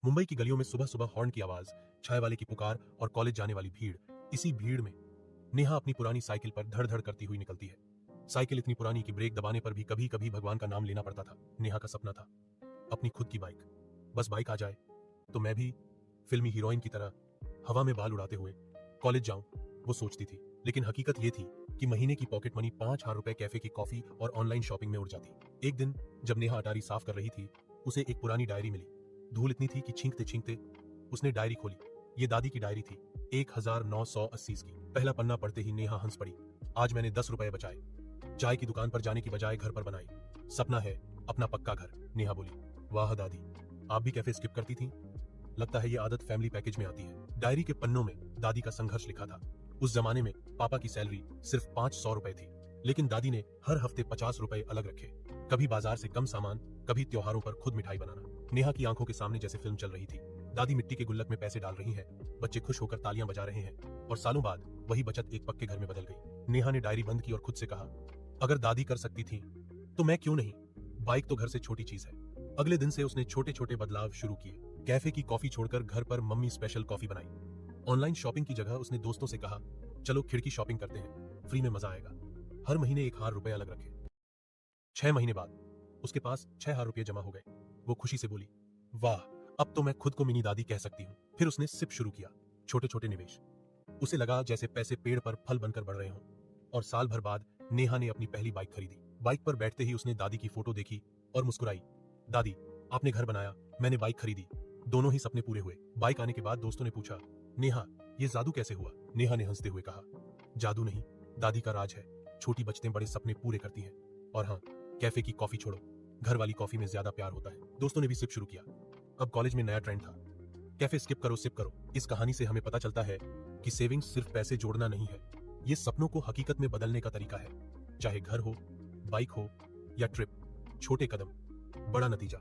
मुंबई की गलियों में सुबह सुबह हॉर्न की आवाज, चाय वाले की पुकार और कॉलेज जाने वाली भीड़। इसी भीड़ में नेहा अपनी पुरानी साइकिल पर धड़ धड़ करती हुई निकलती है। साइकिल इतनी पुरानी कि ब्रेक दबाने पर भी कभी कभी भगवान का नाम लेना पड़ता था। नेहा का सपना था अपनी खुद की बाइक। बस बाइक आ जाए तो मैं भी फिल्मी हीरोइन की तरह हवा में बाल उड़ाते हुए कॉलेज जाऊं, वो सोचती थी। लेकिन हकीकत ये थी कि महीने की पॉकेट मनी 5,000 रुपए कैफे की कॉफी और ऑनलाइन शॉपिंग में उड़ जाती। एक दिन जब नेहा अटारी साफ कर रही थी, उसे एक पुरानी डायरी मिली। धूल इतनी थी कि छींकते छींकते उसने डायरी खोली। ये दादी की डायरी थी, 1980 की। पहला पन्ना पढ़ते ही नेहा हंस पड़ी। आज मैंने 10 रुपए बचाए, चाय की दुकान पर जाने की बजाय घर पर बनाई। सपना है अपना पक्का घर, नेहा बोली। वाह दादी, आप भी कैफे स्किप करती थी? लगता है ये आदत फैमिली पैकेज में आती है। डायरी के पन्नों में दादी का संघर्ष लिखा था। उस जमाने में पापा की सैलरी सिर्फ 500 रुपए थी, लेकिन दादी ने हर हफ्ते 50 रुपए अलग रखे। कभी बाजार से कम सामान, कभी त्योहारों पर खुद मिठाई बनाना। नेहा की आंखों के सामने जैसे फिल्म चल रही थी। दादी मिट्टी के गुल्लक में पैसे डाल रही हैं, बच्चे खुश होकर तालियां बजा रहे हैं, और सालों बाद वही बचत एक पक्के घर में बदल गई। नेहा ने डायरी बंद की और खुद से कहा, अगर दादी कर सकती थी तो मैं क्यों नहीं? बाइक तो घर से छोटी चीज है। अगले दिन से उसने छोटे छोटे बदलाव शुरू किए। कैफे की कॉफी छोड़कर घर पर मम्मी स्पेशल कॉफी बनाई। ऑनलाइन शॉपिंग की जगह उसने दोस्तों से कहा, चलो खिड़की शॉपिंग करते हैं, फ्री में मजा आएगा। हर महीने 1,000 रुपए अलग रखे। 6 महीने बाद उसके पास 6,000 रुपए जमा हो गए। वो खुशी से बोली, वाह, अब तो मैं खुद को मिनी दादी कह सकती हूँ। फिर उसने सिप शुरू किया, छोटे छोटे निवेश। उसे लगा जैसे पैसे पेड़ पर फल बनकर बढ़ रहे हों। और साल भर बाद नेहा ने अपनी पहली बाइक खरीदी। बाइक पर बैठते ही उसने दादी की फोटो देखी और मुस्कुराई। दादी, आपने घर बनाया, मैंने बाइक खरीदी, दोनों ही सपने पूरे हुए। बाइक आने के बाद दोस्तों ने पूछा, नेहा ये जादू कैसे हुआ? नेहा ने हंसते हुए कहा, जादू नहीं, दादी का राज है। छोटी बचतें बड़े सपने पूरे करती हैं। और हाँ, कैफे की कॉफी छोड़ो, घर वाली कॉफी में ज्यादा प्यार होता है। दोस्तों ने भी सिप शुरू किया। अब कॉलेज में नया ट्रेंड था, कैफे स्किप करो सिप करो। इस कहानी से हमें पता चलता है कि सेविंग्स सिर्फ पैसे जोड़ना नहीं है, ये सपनों को हकीकत में बदलने का तरीका है। चाहे घर हो, बाइक हो या ट्रिप, छोटे कदम, बड़ा नतीजा।